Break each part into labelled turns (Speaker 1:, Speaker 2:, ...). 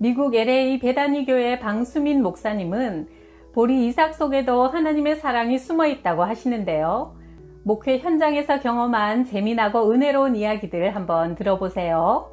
Speaker 1: 미국 LA 베다니 교회 방수민 목사님은 보리 이삭 속에도 하나님의 사랑이 숨어 있다고 하시는데요. 목회 현장에서 경험한 재미나고 은혜로운 이야기들 한번 들어보세요.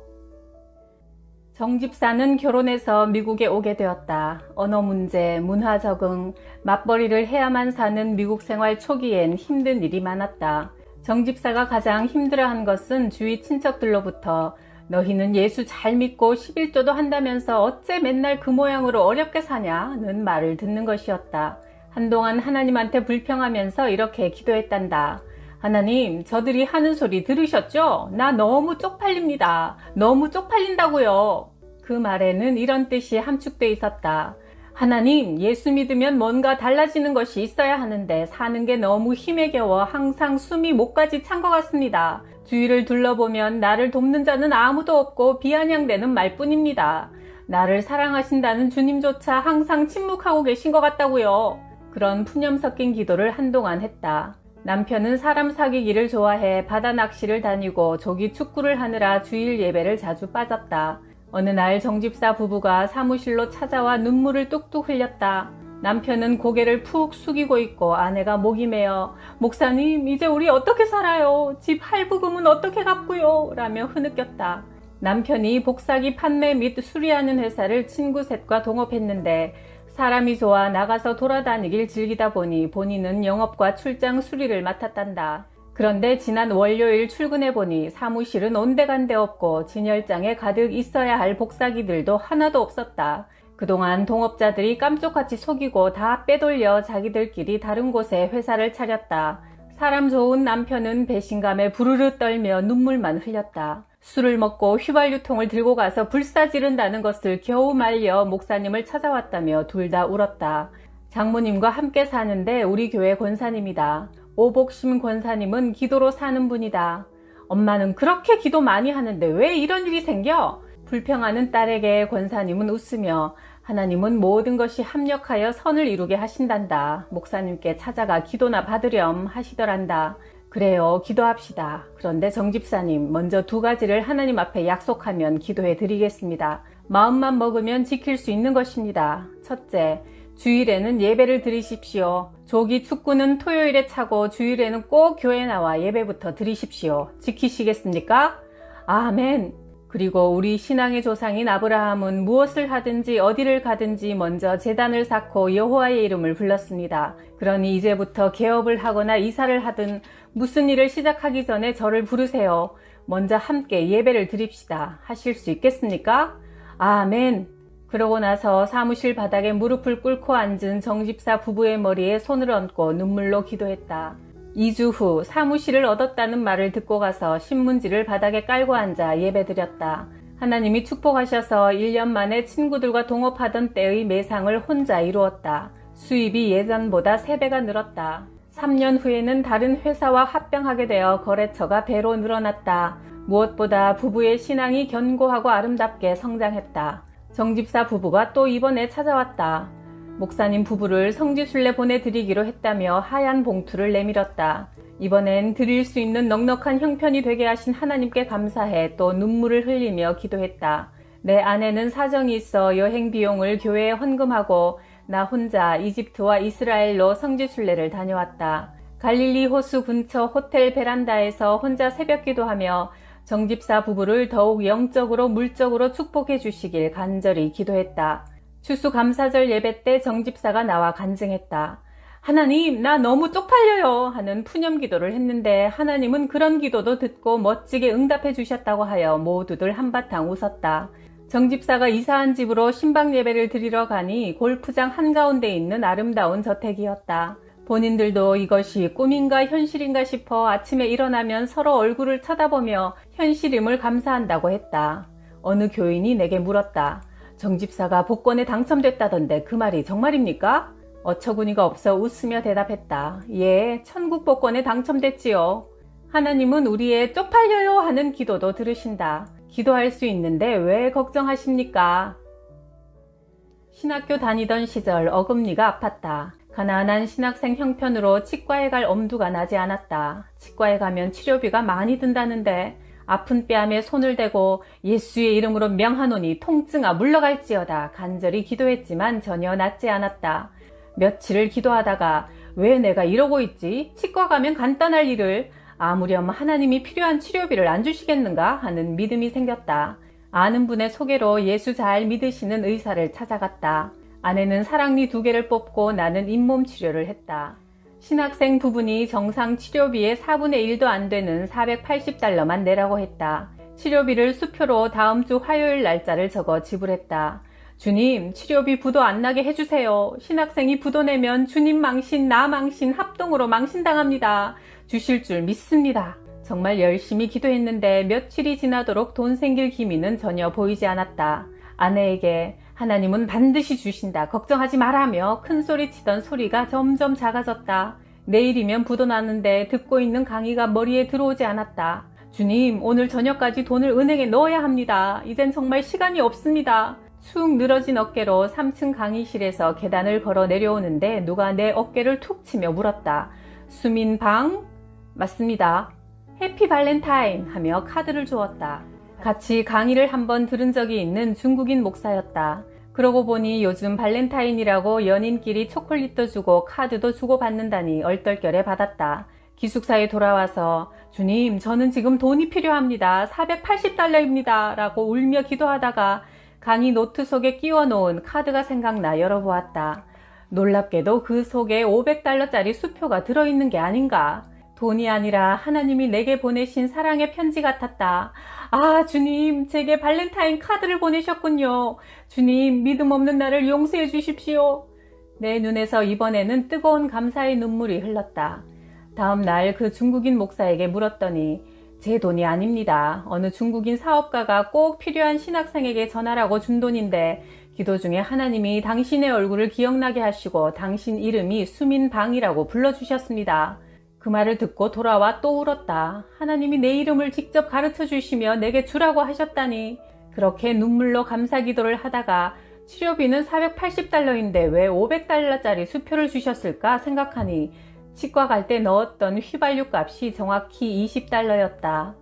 Speaker 1: 정 집사는 결혼해서 미국에 오게 되었다. 언어 문제, 문화 적응, 맞벌이를 해야만 사는 미국 생활 초기엔 힘든 일이 많았다. 정 집사가 가장 힘들어한 것은 주위 친척들로부터 너희는 예수 잘 믿고 11조도 한다면서 어째 맨날 그 모양으로 어렵게 사냐는 말을 듣는 것이었다. 한동안 하나님한테 불평하면서 이렇게 기도했단다. 하나님, 저들이 하는 소리 들으셨죠? 나 너무 쪽팔립니다. 너무 쪽팔린다고요. 그 말에는 이런 뜻이 함축돼 있었다. 하나님, 예수 믿으면 뭔가 달라지는 것이 있어야 하는데 사는 게 너무 힘에 겨워 항상 숨이 목까지 찬 것 같습니다. 주위를 둘러보면 나를 돕는 자는 아무도 없고 비아냥대는 말뿐입니다. 나를 사랑하신다는 주님조차 항상 침묵하고 계신 것 같다고요. 그런 푸념 섞인 기도를 한동안 했다. 남편은 사람 사귀기를 좋아해 바다 낚시를 다니고 조기 축구를 하느라 주일 예배를 자주 빠졌다. 어느 날 정집사 부부가 사무실로 찾아와 눈물을 뚝뚝 흘렸다. 남편은 고개를 푹 숙이고 있고 아내가 목이 메어 목사님, 이제 우리 어떻게 살아요? 집 할부금은 어떻게 갚고요? 라며 흐느꼈다. 남편이 복사기 판매 및 수리하는 회사를 친구 셋과 동업했는데 사람이 좋아 나가서 돌아다니길 즐기다 보니 본인은 영업과 출장 수리를 맡았단다. 그런데 지난 월요일 출근해보니 사무실은 온데간데 없고 진열장에 가득 있어야 할 복사기들도 하나도 없었다. 그동안 동업자들이 깜짝같이 속이고 다 빼돌려 자기들끼리 다른 곳에 회사를 차렸다. 사람 좋은 남편은 배신감에 부르르 떨며 눈물만 흘렸다. 술을 먹고 휘발유통을 들고 가서 불사 지른다는 것을 겨우 말려 목사님을 찾아왔다며 둘 다 울었다. 장모님과 함께 사는데 우리 교회 권사님이다. 오복심 권사님은 기도로 사는 분이다. 엄마는 그렇게 기도 많이 하는데 왜 이런 일이 생겨? 불평하는 딸에게 권사님은 웃으며 하나님은 모든 것이 합력하여 선을 이루게 하신단다. 목사님께 찾아가 기도나 받으렴 하시더란다. 그래요, 기도합시다. 그런데 정 집사님, 먼저 두 가지를 하나님 앞에 약속하면 기도해 드리겠습니다. 마음만 먹으면 지킬 수 있는 것입니다. 첫째, 주일에는 예배를 드리십시오. 조기 축구는 토요일에 차고 주일에는 꼭 교회 나와 예배부터 드리십시오. 지키시겠습니까? 아멘. 그리고 우리 신앙의 조상인 아브라함은 무엇을 하든지 어디를 가든지 먼저 제단을 쌓고 여호와의 이름을 불렀습니다. 그러니 이제부터 개업을 하거나 이사를 하든 무슨 일을 시작하기 전에 저를 부르세요. 먼저 함께 예배를 드립시다. 하실 수 있겠습니까? 아멘. 그러고 나서 사무실 바닥에 무릎을 꿇고 앉은 정집사 부부의 머리에 손을 얹고 눈물로 기도했다. 2주 후 사무실을 얻었다는 말을 듣고 가서 신문지를 바닥에 깔고 앉아 예배드렸다. 하나님이 축복하셔서 1년 만에 친구들과 동업하던 때의 매상을 혼자 이루었다. 수입이 예전보다 3배가 늘었다. 3년 후에는 다른 회사와 합병하게 되어 거래처가 배로 늘어났다. 무엇보다 부부의 신앙이 견고하고 아름답게 성장했다. 정집사 부부가 또 이번에 찾아왔다. 목사님 부부를 성지순례 보내드리기로 했다며 하얀 봉투를 내밀었다. 이번엔 드릴 수 있는 넉넉한 형편이 되게 하신 하나님께 감사해 또 눈물을 흘리며 기도했다. 내 아내는 사정이 있어 여행 비용을 교회에 헌금하고 나 혼자 이집트와 이스라엘로 성지순례를 다녀왔다. 갈릴리 호수 근처 호텔 베란다에서 혼자 새벽 기도하며 정집사 부부를 더욱 영적으로 물적으로 축복해 주시길 간절히 기도했다. 추수감사절 예배 때 정집사가 나와 간증했다. 하나님, 나 너무 쪽팔려요 하는 푸념 기도를 했는데 하나님은 그런 기도도 듣고 멋지게 응답해 주셨다고 하여 모두들 한바탕 웃었다. 정집사가 이사한 집으로 신방 예배를 드리러 가니 골프장 한가운데 있는 아름다운 저택이었다. 본인들도 이것이 꿈인가 현실인가 싶어 아침에 일어나면 서로 얼굴을 쳐다보며 현실임을 감사한다고 했다. 어느 교인이 내게 물었다. 정집사가 복권에 당첨됐다던데 그 말이 정말입니까? 어처구니가 없어 웃으며 대답했다. 예, 천국 복권에 당첨됐지요. 하나님은 우리의 쪽팔려요 하는 기도도 들으신다. 기도할 수 있는데 왜 걱정하십니까? 신학교 다니던 시절 어금니가 아팠다. 가난한 신학생 형편으로 치과에 갈 엄두가 나지 않았다. 치과에 가면 치료비가 많이 든다는데 아픈 뺨에 손을 대고 예수의 이름으로 명하노니 통증아 물러갈지어다 간절히 기도했지만 전혀 낫지 않았다. 며칠을 기도하다가 왜 내가 이러고 있지? 치과 가면 간단할 일을 아무렴 하나님이 필요한 치료비를 안 주시겠는가 하는 믿음이 생겼다. 아는 분의 소개로 예수 잘 믿으시는 의사를 찾아갔다. 아내는 사랑니 2개를 뽑고 나는 잇몸 치료를 했다. 신학생 부분이 정상 치료비의 4분의 1도 안 되는 $480만 내라고 했다. 치료비를 수표로 다음 주 화요일 날짜를 적어 지불했다. 주님, 치료비 부도 안 나게 해주세요. 신학생이 부도 내면 주님 망신, 나 망신, 합동으로 망신당합니다. 주실 줄 믿습니다. 정말 열심히 기도했는데 며칠이 지나도록 돈 생길 기미는 전혀 보이지 않았다. 아내에게 하나님은 반드시 주신다. 걱정하지 마라며 큰 소리 치던 소리가 점점 작아졌다. 내일이면 부도 나는데 듣고 있는 강의가 머리에 들어오지 않았다. 주님, 오늘 저녁까지 돈을 은행에 넣어야 합니다. 이젠 정말 시간이 없습니다. 축 늘어진 어깨로 3층 강의실에서 계단을 걸어 내려오는데 누가 내 어깨를 툭 치며 물었다. 수민방? 맞습니다. 해피 발렌타인 하며 카드를 주었다. 같이 강의를 한번 들은 적이 있는 중국인 목사였다. 그러고 보니 요즘 발렌타인이라고 연인끼리 초콜릿도 주고 카드도 주고 받는다니 얼떨결에 받았다. 기숙사에 돌아와서 주님, 저는 지금 돈이 필요합니다. $480입니다. 라고 울며 기도하다가 강의 노트 속에 끼워 놓은 카드가 생각나 열어보았다. 놀랍게도 그 속에 $500짜리 수표가 들어있는 게 아닌가. 돈이 아니라 하나님이 내게 보내신 사랑의 편지 같았다. 아, 주님, 제게 발렌타인 카드를 보내셨군요. 주님, 믿음 없는 나를 용서해 주십시오. 내 눈에서 이번에는 뜨거운 감사의 눈물이 흘렀다. 다음 날 그 중국인 목사에게 물었더니 제 돈이 아닙니다. 어느 중국인 사업가가 꼭 필요한 신학생에게 전하라고 준 돈인데 기도 중에 하나님이 당신의 얼굴을 기억나게 하시고 당신 이름이 수민방이라고 불러주셨습니다. 그 말을 듣고 돌아와 또 울었다. 하나님이 내 이름을 직접 가르쳐 주시며 내게 주라고 하셨다니. 그렇게 눈물로 감사 기도를 하다가 치료비는 $480인데 왜 $500짜리 수표를 주셨을까 생각하니 치과 갈 때 넣었던 휘발유 값이 정확히 $20였다.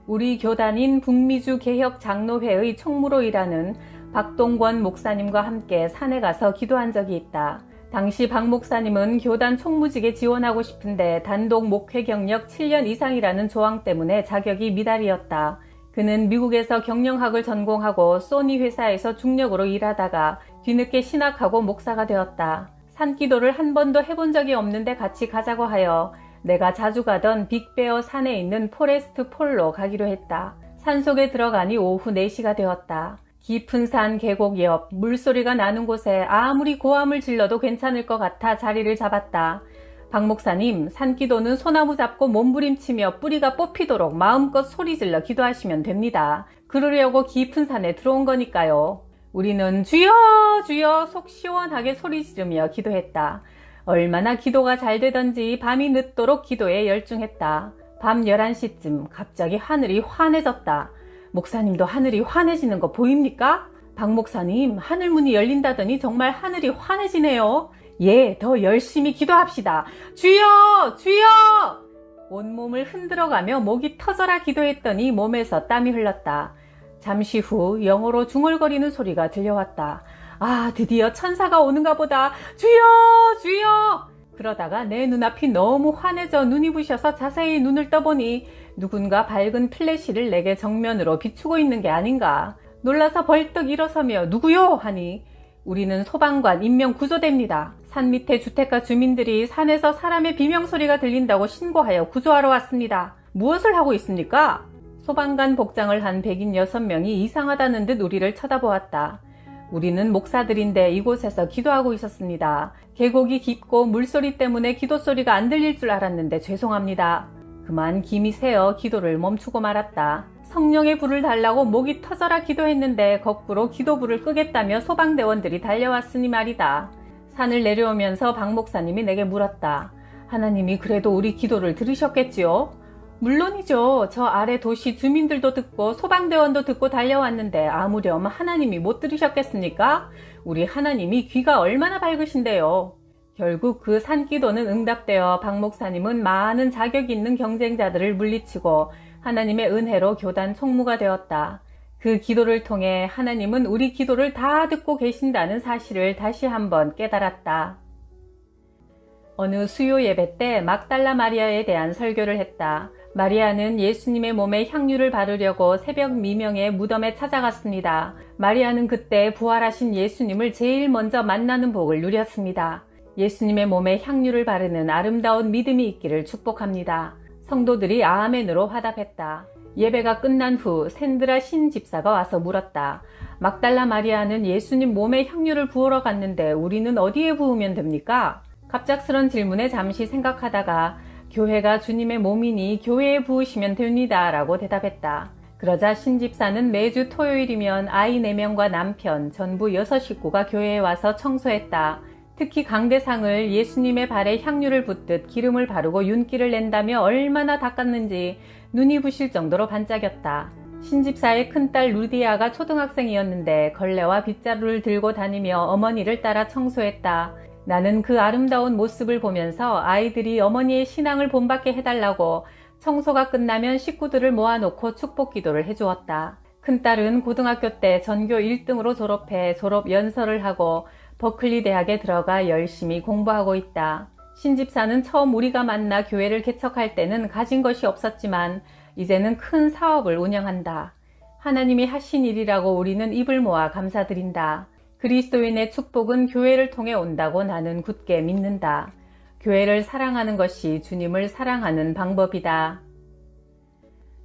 Speaker 1: 우리 교단인 북미주 개혁장로회의 총무로 일하는 박동권 목사님과 함께 산에 가서 기도한 적이 있다. 당시 박 목사님은 교단 총무직에 지원하고 싶은데 단독 목회 경력 7년 이상이라는 조항 때문에 자격이 미달이었다. 그는 미국에서 경영학을 전공하고 소니 회사에서 중력으로 일하다가 뒤늦게 신학하고 목사가 되었다. 산기도를 한 번도 해본 적이 없는데 같이 가자고 하여 내가 자주 가던 빅베어 산에 있는 포레스트 폴로 가기로 했다. 산속에 들어가니 오후 4시가 되었다. 깊은 산 계곡 옆 물소리가 나는 곳에 아무리 고함을 질러도 괜찮을 것 같아 자리를 잡았다. 박 목사님, 산기도는 소나무 잡고 몸부림치며 뿌리가 뽑히도록 마음껏 소리질러 기도하시면 됩니다. 그러려고 깊은 산에 들어온 거니까요. 우리는 주여 주여 속 시원하게 소리 지르며 기도했다. 얼마나 기도가 잘 되던지 밤이 늦도록 기도에 열중했다. 밤 11시쯤 갑자기 하늘이 환해졌다. 목사님도 하늘이 환해지는 거 보입니까? 박 목사님, 하늘문이 열린다더니 정말 하늘이 환해지네요. 예, 더 열심히 기도합시다. 주여! 주여! 온몸을 흔들어가며 목이 터져라 기도했더니 몸에서 땀이 흘렀다. 잠시 후 영어로 중얼거리는 소리가 들려왔다. 아, 드디어 천사가 오는가 보다. 주여! 주여! 그러다가 내 눈앞이 너무 환해져 눈이 부셔서 자세히 눈을 떠보니 누군가 밝은 플래시를 내게 정면으로 비추고 있는 게 아닌가. 놀라서 벌떡 일어서며 누구요? 하니 우리는 소방관 인명구조대입니다. 산 밑에 주택가 주민들이 산에서 사람의 비명소리가 들린다고 신고하여 구조하러 왔습니다. 무엇을 하고 있습니까? 소방관 복장을 한 백인 6명이 이상하다는 듯 우리를 쳐다보았다. 우리는 목사들인데 이곳에서 기도하고 있었습니다. 계곡이 깊고 물소리 때문에 기도소리가 안 들릴 줄 알았는데 죄송합니다. 그만 김이 새어 기도를 멈추고 말았다. 성령의 불을 달라고 목이 터져라 기도했는데 거꾸로 기도불을 끄겠다며 소방대원들이 달려왔으니 말이다. 산을 내려오면서 박 목사님이 내게 물었다. 하나님이 그래도 우리 기도를 들으셨겠지요? 물론이죠. 저 아래 도시 주민들도 듣고 소방대원도 듣고 달려왔는데 아무렴 하나님이 못 들으셨겠습니까? 우리 하나님이 귀가 얼마나 밝으신데요. 결국 그 산기도는 응답되어 박 목사님은 많은 자격 있는 경쟁자들을 물리치고 하나님의 은혜로 교단 총무가 되었다. 그 기도를 통해 하나님은 우리 기도를 다 듣고 계신다는 사실을 다시 한번 깨달았다. 어느 수요 예배 때 막달라 마리아에 대한 설교를 했다. 마리아는 예수님의 몸에 향유를 바르려고 새벽 미명에 무덤에 찾아갔습니다. 마리아는 그때 부활하신 예수님을 제일 먼저 만나는 복을 누렸습니다. 예수님의 몸에 향유를 바르는 아름다운 믿음이 있기를 축복합니다. 성도들이 아멘으로 화답했다. 예배가 끝난 후 샌드라 신집사가 와서 물었다. 막달라 마리아는 예수님 몸에 향유를 부으러 갔는데 우리는 어디에 부으면 됩니까? 갑작스런 질문에 잠시 생각하다가 교회가 주님의 몸이니 교회에 부으시면 됩니다 라고 대답했다. 그러자 신집사는 매주 토요일이면 아이 4명과 남편 전부 6 식구가 교회에 와서 청소했다. 특히 강대상을 예수님의 발에 향유를 붓듯 기름을 바르고 윤기를 낸다며 얼마나 닦았는지 눈이 부실 정도로 반짝였다. 신집사의 큰딸 루디아가 초등학생이었는데 걸레와 빗자루를 들고 다니며 어머니를 따라 청소했다. 나는 그 아름다운 모습을 보면서 아이들이 어머니의 신앙을 본받게 해달라고 청소가 끝나면 식구들을 모아놓고 축복 기도를 해주었다. 큰딸은 고등학교 때 전교 1등으로 졸업해 졸업 연설을 하고 버클리 대학에 들어가 열심히 공부하고 있다. 신집사는 처음 우리가 만나 교회를 개척할 때는 가진 것이 없었지만 이제는 큰 사업을 운영한다. 하나님이 하신 일이라고 우리는 입을 모아 감사드린다. 그리스도인의 축복은 교회를 통해 온다고 나는 굳게 믿는다. 교회를 사랑하는 것이 주님을 사랑하는 방법이다.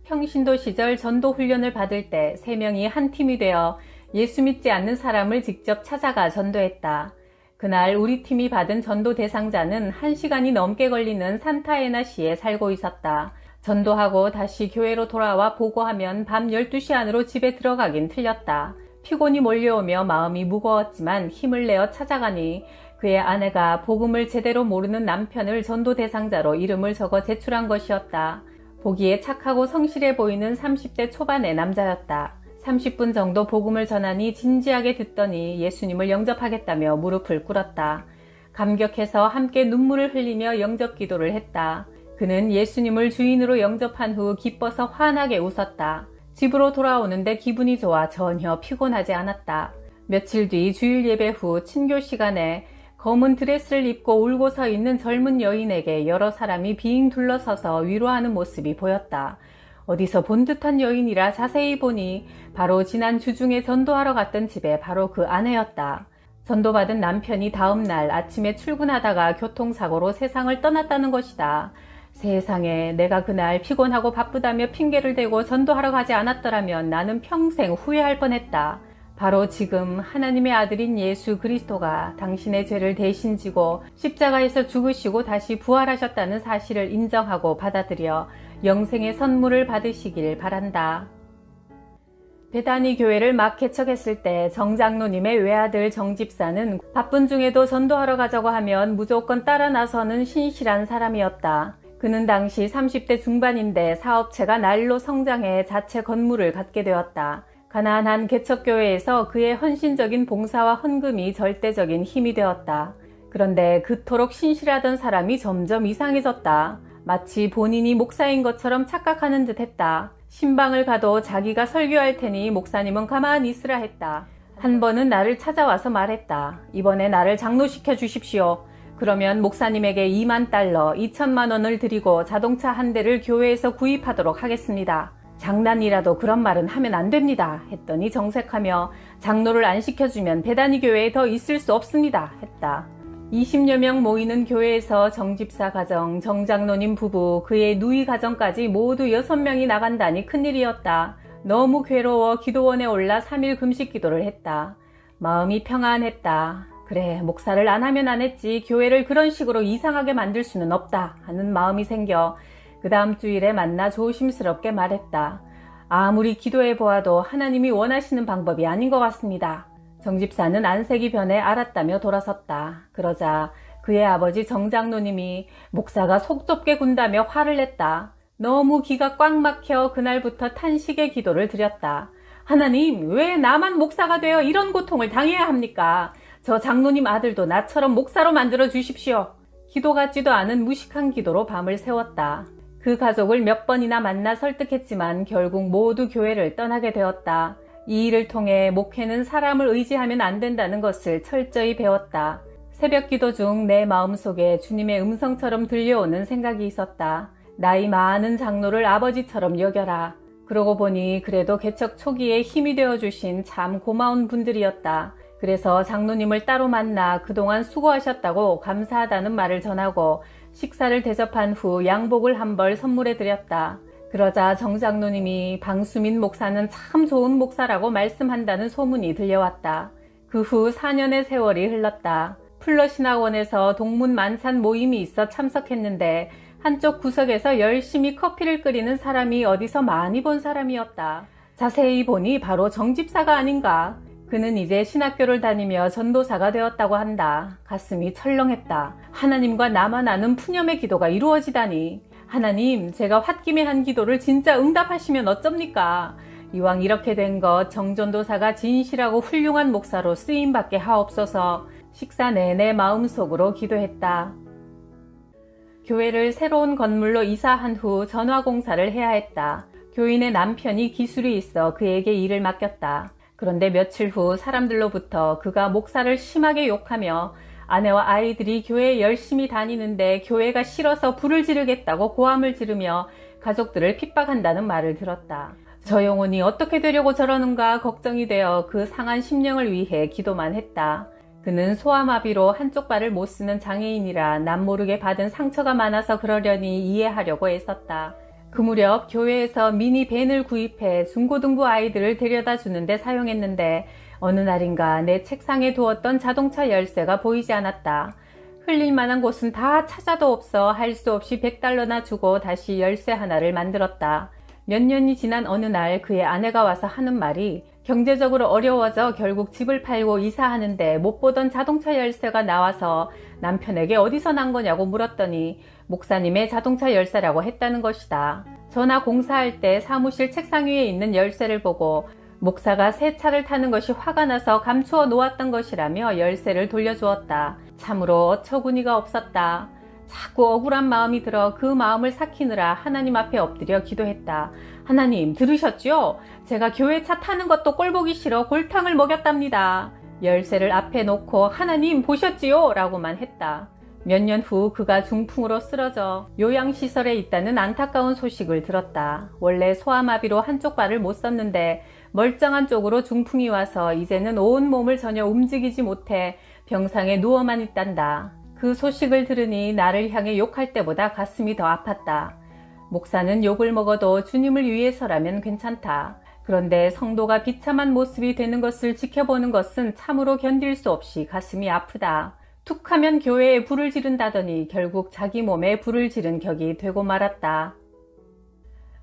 Speaker 1: 평신도 시절 전도 훈련을 받을 때 3명이 한 팀이 되어 예수 믿지 않는 사람을 직접 찾아가 전도했다. 그날 우리 팀이 받은 전도 대상자는 1시간이 넘게 걸리는 산타에나시에 살고 있었다. 전도하고 다시 교회로 돌아와 보고하면 밤 12시 안으로 집에 들어가긴 틀렸다. 피곤이 몰려오며 마음이 무거웠지만 힘을 내어 찾아가니 그의 아내가 복음을 제대로 모르는 남편을 전도 대상자로 이름을 적어 제출한 것이었다. 보기에 착하고 성실해 보이는 30대 초반의 남자였다. 30분 정도 복음을 전하니 진지하게 듣더니 예수님을 영접하겠다며 무릎을 꿇었다. 감격해서 함께 눈물을 흘리며 영접 기도를 했다. 그는 예수님을 주인으로 영접한 후 기뻐서 환하게 웃었다. 집으로 돌아오는데 기분이 좋아 전혀 피곤하지 않았다. 며칠 뒤 주일 예배 후 친교 시간에 검은 드레스를 입고 울고 서 있는 젊은 여인에게 여러 사람이 빙 둘러서서 위로하는 모습이 보였다. 어디서 본 듯한 여인이라 자세히 보니 바로 지난 주중에 전도하러 갔던 집에 바로 그 아내였다. 전도받은 남편이 다음 날 아침에 출근하다가 교통사고로 세상을 떠났다는 것이다. 세상에, 내가 그날 피곤하고 바쁘다며 핑계를 대고 전도하러 가지 않았더라면 나는 평생 후회할 뻔했다. 바로 지금 하나님의 아들인 예수 그리스도가 당신의 죄를 대신 지고 십자가에서 죽으시고 다시 부활하셨다는 사실을 인정하고 받아들여 영생의 선물을 받으시길 바란다. 베다니 교회를 막 개척했을 때 정장로님의 외아들 정집사는 바쁜 중에도 전도하러 가자고 하면 무조건 따라 나서는 신실한 사람이었다. 그는 당시 30대 중반인데 사업체가 날로 성장해 자체 건물을 갖게 되었다. 가난한 개척교회에서 그의 헌신적인 봉사와 헌금이 절대적인 힘이 되었다. 그런데 그토록 신실하던 사람이 점점 이상해졌다. 마치 본인이 목사인 것처럼 착각하는 듯 했다. 신방을 가도 자기가 설교할 테니 목사님은 가만히 있으라 했다. 한 번은 나를 찾아와서 말했다. 이번에 나를 장로시켜 주십시오. 그러면 목사님에게 2만 달러, 2천만 원을 드리고 자동차 한 대를 교회에서 구입하도록 하겠습니다. 장난이라도 그런 말은 하면 안 됩니다. 했더니 정색하며 장로를 안 시켜주면 베다니 교회에 더 있을 수 없습니다. 했다. 20여 명 모이는 교회에서 정집사 가정, 정장로님 부부, 그의 누이 가정까지 모두 6명이 나간다니 큰일이었다. 너무 괴로워 기도원에 올라 3일 금식 기도를 했다. 마음이 평안했다. 그래, 목사를 안 하면 안 했지 교회를 그런 식으로 이상하게 만들 수는 없다 하는 마음이 생겨 그 다음 주일에 만나 조심스럽게 말했다. 아무리 기도해 보아도 하나님이 원하시는 방법이 아닌 것 같습니다. 정집사는 안색이 변해 알았다며 돌아섰다. 그러자 그의 아버지 정장로님이 목사가 속 좁게 군다며 화를 냈다. 너무 기가 꽉 막혀 그날부터 탄식의 기도를 드렸다. 하나님, 왜 나만 목사가 되어 이런 고통을 당해야 합니까? 저 장로님 아들도 나처럼 목사로 만들어 주십시오. 기도 같지도 않은 무식한 기도로 밤을 새웠다. 그 가족을 몇 번이나 만나 설득했지만 결국 모두 교회를 떠나게 되었다. 이 일을 통해 목회는 사람을 의지하면 안 된다는 것을 철저히 배웠다. 새벽 기도 중 내 마음속에 주님의 음성처럼 들려오는 생각이 있었다. 나이 많은 장로를 아버지처럼 여겨라. 그러고 보니 그래도 개척 초기에 힘이 되어주신 참 고마운 분들이었다. 그래서 장로님을 따로 만나 그동안 수고하셨다고 감사하다는 말을 전하고 식사를 대접한 후 양복을 한 벌 선물해 드렸다. 그러자 정 장로님이 방수민 목사는 참 좋은 목사라고 말씀한다는 소문이 들려왔다. 그 후 4년의 세월이 흘렀다. 풀러신학원에서 동문 만찬 모임이 있어 참석했는데 한쪽 구석에서 열심히 커피를 끓이는 사람이 어디서 많이 본 사람이었다. 자세히 보니 바로 정 집사가 아닌가. 그는 이제 신학교를 다니며 전도사가 되었다고 한다. 가슴이 철렁했다. 하나님과 나만 아는 푸념의 기도가 이루어지다니. 하나님, 제가 홧김에 한 기도를 진짜 응답하시면 어쩝니까? 이왕 이렇게 된 것 정전도사가 진실하고 훌륭한 목사로 쓰임받게 하옵소서. 식사 내내 마음속으로 기도했다. 교회를 새로운 건물로 이사한 후 전화공사를 해야 했다. 교인의 남편이 기술이 있어 그에게 일을 맡겼다. 그런데 며칠 후 사람들로부터 그가 목사를 심하게 욕하며 아내와 아이들이 교회에 열심히 다니는데 교회가 싫어서 불을 지르겠다고 고함을 지르며 가족들을 핍박한다는 말을 들었다. 저 영혼이 어떻게 되려고 저러는가 걱정이 되어 그 상한 심령을 위해 기도만 했다. 그는 소아마비로 한쪽 발을 못 쓰는 장애인이라 남모르게 받은 상처가 많아서 그러려니 이해하려고 애썼다. 그 무렵 교회에서 미니 밴을 구입해 중고등부 아이들을 데려다 주는데 사용했는데 어느 날인가 내 책상에 두었던 자동차 열쇠가 보이지 않았다. 흘릴 만한 곳은 다 찾아도 없어 할 수 없이 $100나 주고 다시 열쇠 하나를 만들었다. 몇 년이 지난 어느 날 그의 아내가 와서 하는 말이 경제적으로 어려워져 결국 집을 팔고 이사하는데 못 보던 자동차 열쇠가 나와서 남편에게 어디서 난 거냐고 물었더니 목사님의 자동차 열쇠라고 했다는 것이다. 전화 공사할 때 사무실 책상 위에 있는 열쇠를 보고 목사가 새 차를 타는 것이 화가 나서 감추어 놓았던 것이라며 열쇠를 돌려주었다. 참으로 어처구니가 없었다. 자꾸 억울한 마음이 들어 그 마음을 삭히느라 하나님 앞에 엎드려 기도했다. 하나님 들으셨죠? 제가 교회 차 타는 것도 꼴보기 싫어 골탕을 먹였답니다. 열쇠를 앞에 놓고 하나님 보셨지요? 라고만 했다. 몇 년 후 그가 중풍으로 쓰러져 요양시설에 있다는 안타까운 소식을 들었다. 원래 소아마비로 한쪽 발을 못 썼는데 멀쩡한 쪽으로 중풍이 와서 이제는 온 몸을 전혀 움직이지 못해 병상에 누워만 있단다. 그 소식을 들으니 나를 향해 욕할 때보다 가슴이 더 아팠다. 목사는 욕을 먹어도 주님을 위해서라면 괜찮다. 그런데 성도가 비참한 모습이 되는 것을 지켜보는 것은 참으로 견딜 수 없이 가슴이 아프다. 툭 하면 교회에 불을 지른다더니 결국 자기 몸에 불을 지른 격이 되고 말았다.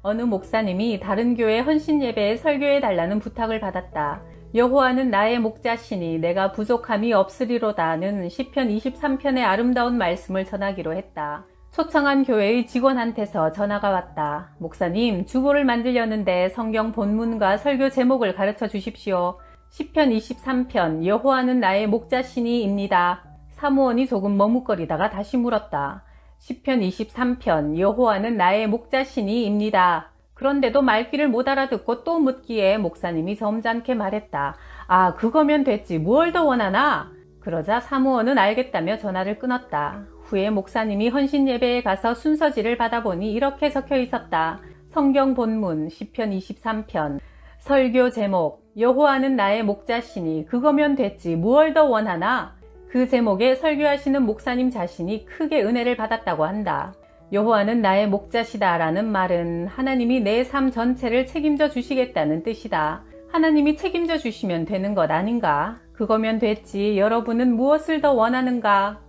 Speaker 1: 어느 목사님이 다른 교회 헌신 예배에 설교해 달라는 부탁을 받았다. 여호와는 나의 목자시니 내가 부족함이 없으리로다는 시편 23편의 아름다운 말씀을 전하기로 했다. 초청한 교회의 직원한테서 전화가 왔다. 목사님, 주보를 만들려는데 성경 본문과 설교 제목을 가르쳐 주십시오. 시편 23편 여호와는 나의 목자시니입니다. 사무원이 조금 머뭇거리다가 다시 물었다. 시편 23편 여호와는 나의 목자시니입니다. 그런데도 말귀를 못 알아듣고 또 묻기에 목사님이 점잖게 말했다. 아, 그거면 됐지. 뭘 더 원하나? 그러자 사무원은 알겠다며 전화를 끊었다. 후에 목사님이 헌신 예배에 가서 순서지를 받아보니 이렇게 적혀 있었다. 성경 본문 시편 23편 설교 제목 여호와는 나의 목자시니 그거면 됐지. 뭘 더 원하나? 그 제목에 설교하시는 목사님 자신이 크게 은혜를 받았다고 한다. 여호와는 나의 목자시다 라는 말은 하나님이 내 삶 전체를 책임져 주시겠다는 뜻이다. 하나님이 책임져 주시면 되는 것 아닌가? 그거면 됐지. 여러분은 무엇을 더 원하는가?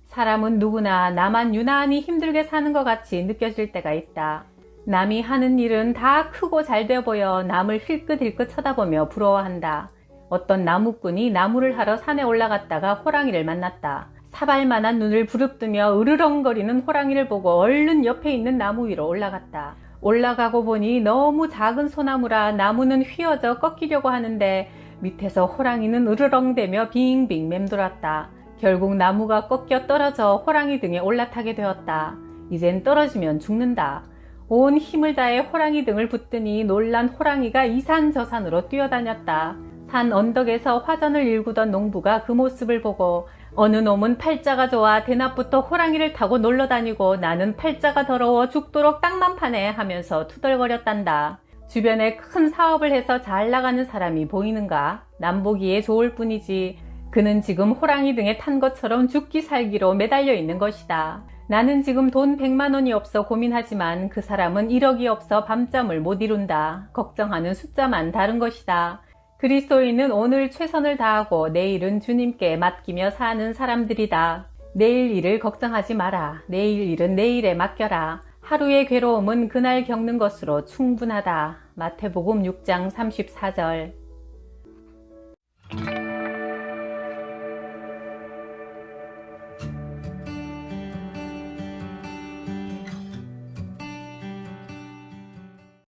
Speaker 1: 사람은 누구나 나만 유난히 힘들게 사는 것 같이 느껴질 때가 있다. 남이 하는 일은 다 크고 잘 돼 보여 남을 힐끗힐끗 쳐다보며 부러워한다. 어떤 나무꾼이 나무를 하러 산에 올라갔다가 호랑이를 만났다. 사발만한 눈을 부릅뜨며 으르렁거리는 호랑이를 보고 얼른 옆에 있는 나무 위로 올라갔다. 올라가고 보니 너무 작은 소나무라 나무는 휘어져 꺾이려고 하는데 밑에서 호랑이는 으르렁대며 빙빙 맴돌았다. 결국 나무가 꺾여 떨어져 호랑이 등에 올라타게 되었다. 이젠 떨어지면 죽는다. 온 힘을 다해 호랑이 등을 붙드니 놀란 호랑이가 이산저산으로 뛰어다녔다. 산 언덕에서 화전을 일구던 농부가 그 모습을 보고 어느 놈은 팔자가 좋아 대낮부터 호랑이를 타고 놀러다니고 나는 팔자가 더러워 죽도록 땅만 파네 하면서 투덜거렸단다. 주변에 큰 사업을 해서 잘 나가는 사람이 보이는가? 남 보기에 좋을 뿐이지 그는 지금 호랑이 등에 탄 것처럼 죽기 살기로 매달려 있는 것이다. 나는 지금 돈 100만 원이 없어 고민하지만 그 사람은 1억이 없어 밤잠을 못 이룬다. 걱정하는 숫자만 다른 것이다. 그리스도인은 오늘 최선을 다하고 내일은 주님께 맡기며 사는 사람들이다. 내일 일을 걱정하지 마라. 내일 일은 내일에 맡겨라. 하루의 괴로움은 그날 겪는 것으로 충분하다. 마태복음 6장 34절.